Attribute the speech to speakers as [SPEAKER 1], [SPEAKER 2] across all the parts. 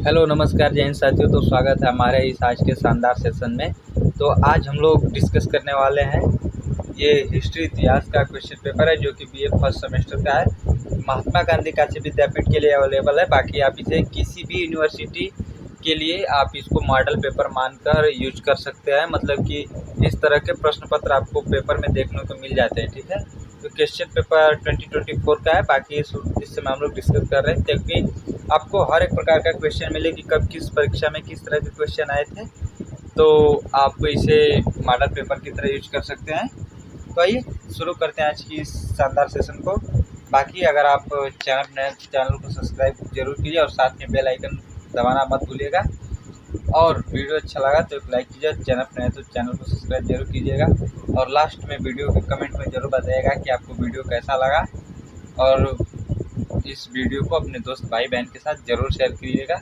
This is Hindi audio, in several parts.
[SPEAKER 1] हेलो नमस्कार जैन साथियों। तो स्वागत है हमारे इस आज के शानदार सेशन में। तो आज हम लोग डिस्कस करने वाले हैं ये हिस्ट्री इतिहास का क्वेश्चन पेपर है जो कि बीए फर्स्ट सेमेस्टर का है। महात्मा गांधी काशी विद्यापीठ के लिए अवेलेबल है। बाकी आप इसे किसी भी यूनिवर्सिटी के लिए आप इसको मॉडल पेपर मानकर यूज कर सकते हैं। मतलब कि इस तरह के प्रश्न पत्र आपको पेपर में देखने को मिल जाते हैं। ठीक है, तो क्वेश्चन पेपर 2024 का है। बाकी इस समय हम लोग डिस्कस कर रहे हैं क्योंकि आपको हर एक प्रकार का क्वेश्चन मिले कि कब किस परीक्षा में किस तरह के क्वेश्चन आए थे, तो आप इसे मॉडल पेपर की तरह यूज कर सकते हैं। तो आइए शुरू करते हैं आज की इस शानदार सेशन को। बाकी अगर आप चैनल को सब्सक्राइब जरूर कीजिए और साथ में बेल आइकन दबाना मत भूलिएगा। और वीडियो अच्छा लगा तो एक लाइक कीजिए, चैनल पर नए तो चैनल को सब्सक्राइब जरूर कीजिएगा। और लास्ट में वीडियो के कमेंट में ज़रूर बताइएगा कि आपको वीडियो कैसा लगा। और इस वीडियो को अपने दोस्त भाई बहन के साथ ज़रूर शेयर कीजिएगा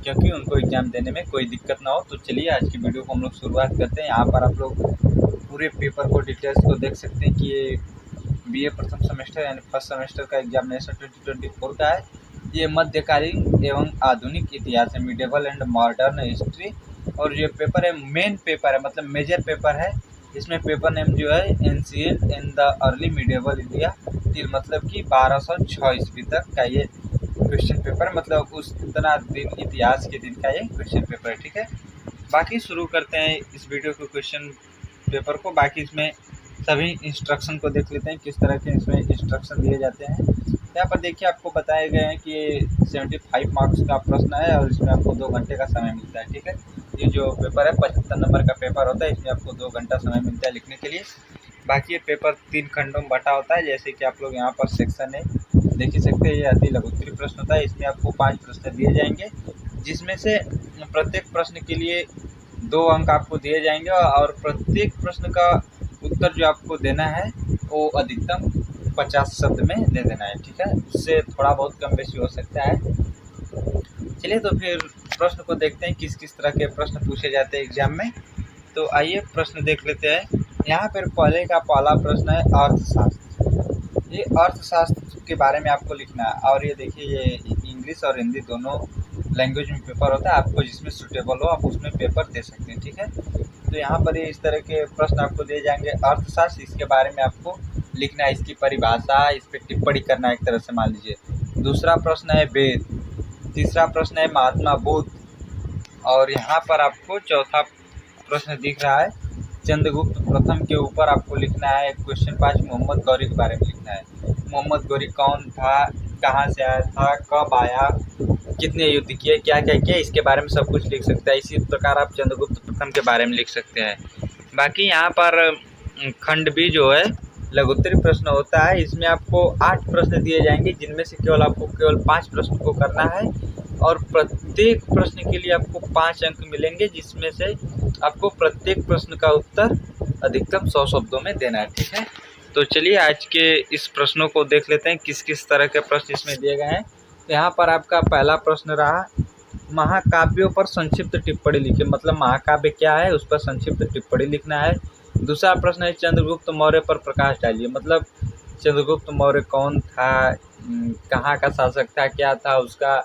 [SPEAKER 1] क्योंकि उनको एग्ज़ाम देने में कोई दिक्कत ना हो। तो चलिए आज की वीडियो को हम लोग शुरुआत करते हैं। यहाँ पर आप लोग पूरे पेपर को डिटेल्स को देख सकते हैं कि ये बीए प्रथम सेमेस्टर यानी फर्स्ट सेमेस्टर का एग्जामिनेशन 2024 का है। ये मध्यकालीन एवं आधुनिक इतिहास है, मिडिवल एंड मॉडर्न हिस्ट्री। और ये पेपर है मेन पेपर है, मतलब मेजर पेपर है। इसमें पेपर नेम जो है ancient in the early medieval India, मतलब कि 1206 ईस्वी तक का ये क्वेश्चन पेपर, मतलब उस इतना दिन इतिहास के दिन का ये क्वेश्चन पेपर है। ठीक है, बाकी शुरू करते हैं इस वीडियो के क्वेश्चन पेपर को। बाकी इसमें सभी इंस्ट्रक्शन को देख लेते हैं किस तरह के इसमें इंस्ट्रक्शन दिए जाते हैं। यहाँ पर देखिए आपको बताए गए हैं कि ये 75 मार्क्स का प्रश्न है और इसमें आपको 2 घंटे का समय मिलता है। ठीक है, ये जो पेपर है 75 नंबर का पेपर होता है, इसमें आपको 2 घंटा समय मिलता है लिखने के लिए। बाकी ये पेपर 3 खंडों में बटा होता है, जैसे कि आप लोग यहाँ पर सेक्शन है देख ही सकते हैं। ये अति लघु उत्तरीय प्रश्न होता है। इसमें आपको 5 प्रश्न दिए जाएंगे जिसमें से प्रत्येक प्रश्न के लिए 2 अंक आपको दिए जाएंगे और प्रत्येक प्रश्न का उत्तर जो आपको देना है वो अधिकतम 50 शब्द में दे देना है। ठीक है, उससे थोड़ा बहुत कम बेशी हो सकता है। चलिए तो फिर प्रश्न को देखते हैं किस किस तरह के प्रश्न पूछे जाते हैं एग्जाम में। तो आइए प्रश्न देख लेते हैं। यहाँ पर पहला प्रश्न है अर्थशास्त्र। ये अर्थशास्त्र के बारे में आपको लिखना है। और ये देखिए ये इंग्लिश और हिंदी दोनों लैंग्वेज में पेपर होता है। आपको जिसमें सूटेबल हो आप उसमें पेपर दे सकते हैं। ठीक है, तो यहाँ पर ये इस तरह के प्रश्न आपको दिए जाएंगे। अर्थशास्त्र, इसके बारे में आपको लिखना है, इसकी परिभाषा, इस पर टिप्पणी करना है एक तरह से मान लीजिए। दूसरा प्रश्न है वेद। तीसरा प्रश्न है महात्मा बुद्ध। और यहाँ पर आपको चौथा प्रश्न दिख रहा है चंद्रगुप्त प्रथम के ऊपर आपको लिखना है। क्वेश्चन 5 मोहम्मद गौरी के बारे में लिखना है। मोहम्मद गौरी कौन था, कहाँ से आया था, कब आया, कितने युद्ध किए, क्या क्या किया, इसके बारे में सब कुछ लिख सकता है। इसी प्रकार आप चंद्रगुप्त प्रथम के बारे में लिख सकते हैं। बाकी यहाँ पर खंड भी जो है लघुत्तरीय प्रश्न होता है। इसमें आपको 8 प्रश्न दिए जाएंगे जिनमें से केवल 5 प्रश्न को करना है और प्रत्येक प्रश्न के लिए आपको 5 अंक मिलेंगे जिसमें से आपको प्रत्येक प्रश्न का उत्तर अधिकतम 100 शब्दों में देना है। ठीक है, तो चलिए आज के इस प्रश्नों को देख लेते हैं किस किस तरह के प्रश्न इसमें दिए गए हैं। यहाँ पर आपका पहला प्रश्न रहा महाकाव्यों पर संक्षिप्त टिप्पणी लिखिए। मतलब महाकाव्य क्या है उस पर संक्षिप्त टिप्पणी लिखना है। दूसरा प्रश्न है चंद्रगुप्त मौर्य पर प्रकाश डालिए। मतलब चंद्रगुप्त मौर्य कौन था, कहाँ का शासक था, क्या था उसका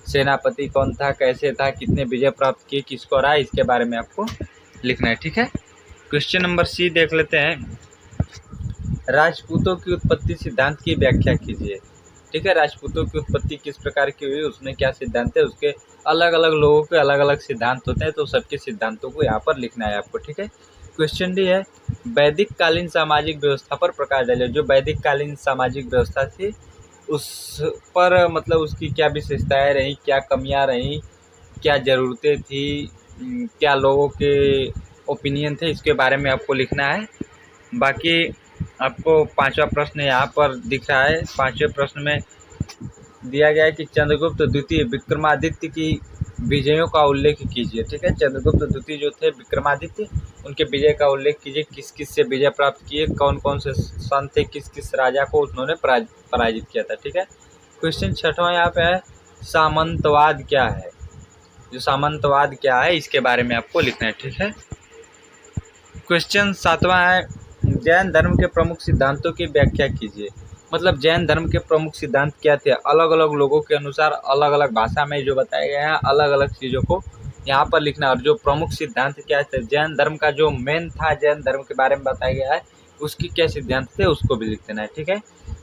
[SPEAKER 1] सेनापति कौन था, कैसे था, कितने विजय प्राप्त किए, किसको हराया, इसके बारे में आपको लिखना है। ठीक है, क्वेश्चन नंबर सी देख लेते हैं। राजपूतों की उत्पत्ति सिद्धांत की व्याख्या कीजिए। ठीक है, राजपूतों की उत्पत्ति किस प्रकार की हुई, उसमें क्या सिद्धांत है, उसके अलग अलग लोगों के अलग अलग सिद्धांत होते हैं, तो सबके सिद्धांतों को यहाँ पर लिखना है आपको। ठीक है, क्वेश्चन डी है वैदिक कालीन सामाजिक व्यवस्था पर प्रकाश डालिए। जो वैदिक कालीन सामाजिक व्यवस्था थी उस पर मतलब उसकी क्या विशेषताएं रहीं, क्या कमियां रहीं, क्या ज़रूरतें थी, क्या लोगों के ओपिनियन थे, इसके बारे में आपको लिखना है। बाकी आपको 5वां प्रश्न यहाँ पर दिख रहा है। 5वें प्रश्न में दिया गया है कि चंद्रगुप्त द्वितीय विक्रमादित्य की विजयों का उल्लेख कीजिए। ठीक है, चंद्रगुप्त द्वितीय जो थे विक्रमादित्य, उनके विजय का उल्लेख कीजिए। किस किस से विजय प्राप्त किए, कौन कौन से सन थे, किस किस राजा को उन्होंने पराजित किया था। ठीक है, क्वेश्चन 6वां यहाँ पे है सामंतवाद क्या है। जो सामंतवाद क्या है इसके बारे में आपको लिखना है। ठीक है, क्वेश्चन 7वां है जैन धर्म के प्रमुख सिद्धांतों की व्याख्या कीजिए। मतलब जैन धर्म के प्रमुख सिद्धांत क्या थे। अलग अलग लोगों के अनुसार अलग अलग भाषा में जो बताए गए हैं, अलग अलग चीज़ों को यहाँ पर लिखना। और जो प्रमुख सिद्धांत क्या थे, जैन धर्म का जो मेन था, जैन धर्म के बारे में बताया गया है, उसकी क्या सिद्धांत थे उसको भी लिख देना है। ठीक है।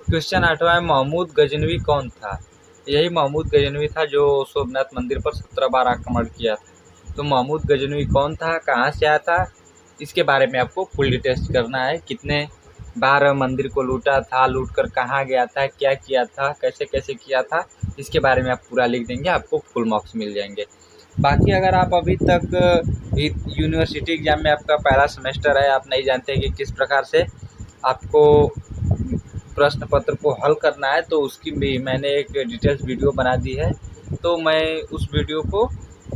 [SPEAKER 1] क्वेश्चन 8वां है, महमूद गजनवी कौन था। यही महमूद गजनवी था जो सोमनाथ मंदिर पर 17 बार आक्रमण किया था। तो महमूद गजनवी कौन था, कहाँ से आया था, इसके बारे में आपको फुल डिटेल्स करना है। कितने बार मंदिर को लूटा था, लूट कर कहाँ गया था, क्या किया था, कैसे कैसे किया था, इसके बारे में आप पूरा लिख देंगे, आपको फुल मार्क्स मिल जाएंगे। बाकी अगर आप अभी तक यूनिवर्सिटी एग्जाम में आपका पहला सेमेस्टर है, आप नहीं जानते कि किस प्रकार से आपको प्रश्न पत्र को हल करना है, तो उसकी भी मैंने एक डिटेल्स वीडियो बना दी है। तो मैं उस वीडियो को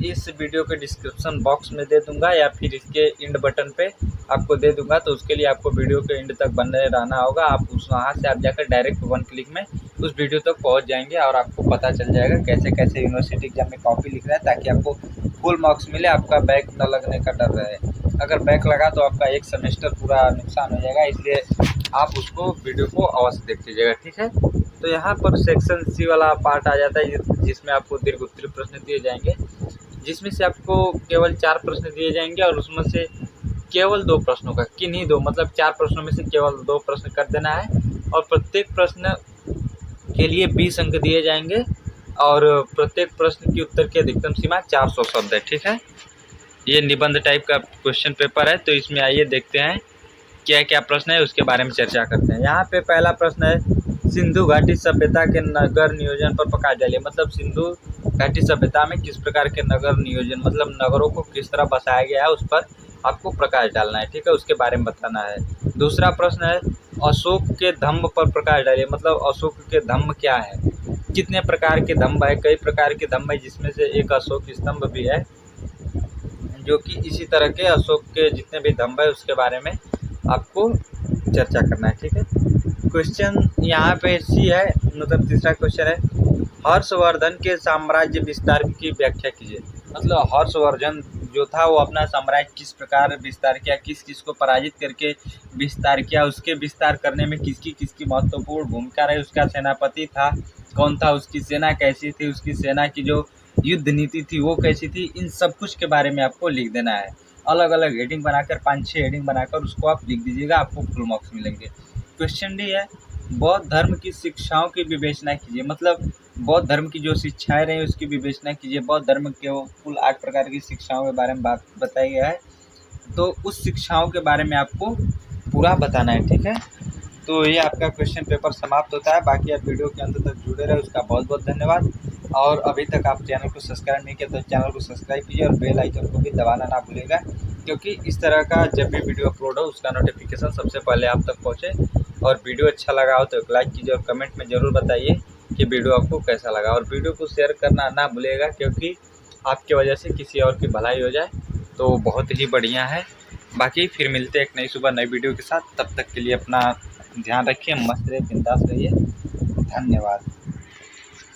[SPEAKER 1] इस वीडियो के डिस्क्रिप्शन बॉक्स में दे दूंगा या फिर इसके एंड बटन पे आपको दे दूंगा। तो उसके लिए आपको वीडियो के एंड तक बने रहना होगा। आप वहाँ से आप जाकर डायरेक्ट 1 क्लिक में उस वीडियो तक पहुँच जाएंगे और आपको पता चल जाएगा कैसे कैसे यूनिवर्सिटी एग्जाम में कॉपी लिखना है, ताकि आपको फुल मार्क्स मिले, आपका बैक न लगने का डर रहे। अगर बैक लगा तो आपका एक सेमेस्टर पूरा नुकसान हो जाएगा, इसलिए आप उसको वीडियो को अवश्य देख लीजिएगा। ठीक है। तो यहाँ पर सेक्शन सी वाला पार्ट आ जाता है, जिसमें आपको दीर्घ उत्तरीय प्रश्न दिए जाएंगे, जिसमें से आपको केवल 4 प्रश्न दिए जाएंगे और उसमें से केवल 2 प्रश्नों का, किन्हीं 2 मतलब 4 प्रश्नों में से केवल 2 प्रश्न कर देना है। और प्रत्येक प्रश्न के लिए 20 अंक दिए जाएंगे और प्रत्येक प्रश्न की उत्तर की अधिकतम सीमा 400 शब्द है। ठीक है। ये निबंध टाइप का क्वेश्चन पेपर है। तो इसमें आइए देखते हैं क्या क्या प्रश्न है, उसके बारे में चर्चा करते हैं। यहाँ पे पहला प्रश्न है, सिंधु घाटी सभ्यता के नगर नियोजन पर प्रकाश डालिए। मतलब सिंधु घाटी सभ्यता में किस प्रकार के नगर नियोजन, मतलब नगरों को किस तरह बसाया गया है, उस पर आपको प्रकाश डालना है। ठीक है। उसके बारे में बताना है। दूसरा प्रश्न है, अशोक के धम्म पर प्रकाश डालिए। मतलब अशोक के धम्म क्या है, कितने प्रकार के धम्म है। कई प्रकार के धम्म है, जिसमें से एक अशोक स्तंभ भी है, जो कि इसी तरह के अशोक के जितने भी धम्म है उसके बारे में आपको चर्चा करना है। ठीक है। क्वेश्चन यहाँ पे सी है, मतलब तीसरा क्वेश्चन है, हर्षवर्धन के साम्राज्य विस्तार की व्याख्या कीजिए। मतलब हर्षवर्धन जो था वो अपना साम्राज्य किस प्रकार विस्तार किया, किस किस को पराजित करके विस्तार किया, उसके विस्तार करने में किसकी किसकी महत्वपूर्ण भूमिका रही, उसका सेनापति था कौन था, उसकी सेना कैसी थी, उसकी सेना की जो युद्ध नीति थी वो कैसी थी, इन सब कुछ के बारे में आपको लिख देना है। अलग अलग हेडिंग बनाकर 5-6 हेडिंग बनाकर उसको आप लिख दीजिएगा, आपको फुल मार्क्स मिलेंगे। क्वेश्चन डी है, बौद्ध धर्म की शिक्षाओं की विवेचना कीजिए। मतलब बौद्ध धर्म की जो शिक्षाएं रही उसकी विवेचना कीजिए। बौद्ध धर्म के कुल 8 प्रकार की शिक्षाओं के बारे में बात बताया गया है, तो उस शिक्षाओं के बारे में आपको पूरा बताना है। ठीक है। तो ये आपका क्वेश्चन पेपर समाप्त होता है। बाकी आप वीडियो के अंत तक जुड़े रहे, उसका बहुत बहुत धन्यवाद। और अभी तक आप चैनल को सब्सक्राइब नहीं किया तो चैनल को सब्सक्राइब कीजिए और बेल आइकन को भी दबाना ना भूलिएगा, क्योंकि इस तरह का जब भी वीडियो अपलोड हो उसका नोटिफिकेशन सबसे पहले आप तक पहुँचे। और वीडियो अच्छा लगा हो तो एक लाइक कीजिए और कमेंट में ज़रूर बताइए कि वीडियो आपको कैसा लगा। और वीडियो को शेयर करना ना भूलिएगा, क्योंकि आपकी वजह से किसी और की भलाई हो जाए तो बहुत ही बढ़िया है। बाकी फिर मिलते हैं एक नई सुबह नई वीडियो के साथ। तब तक के लिए अपना ध्यान रखिए, मस्त रहिए, बिंदास रहिए। धन्यवाद।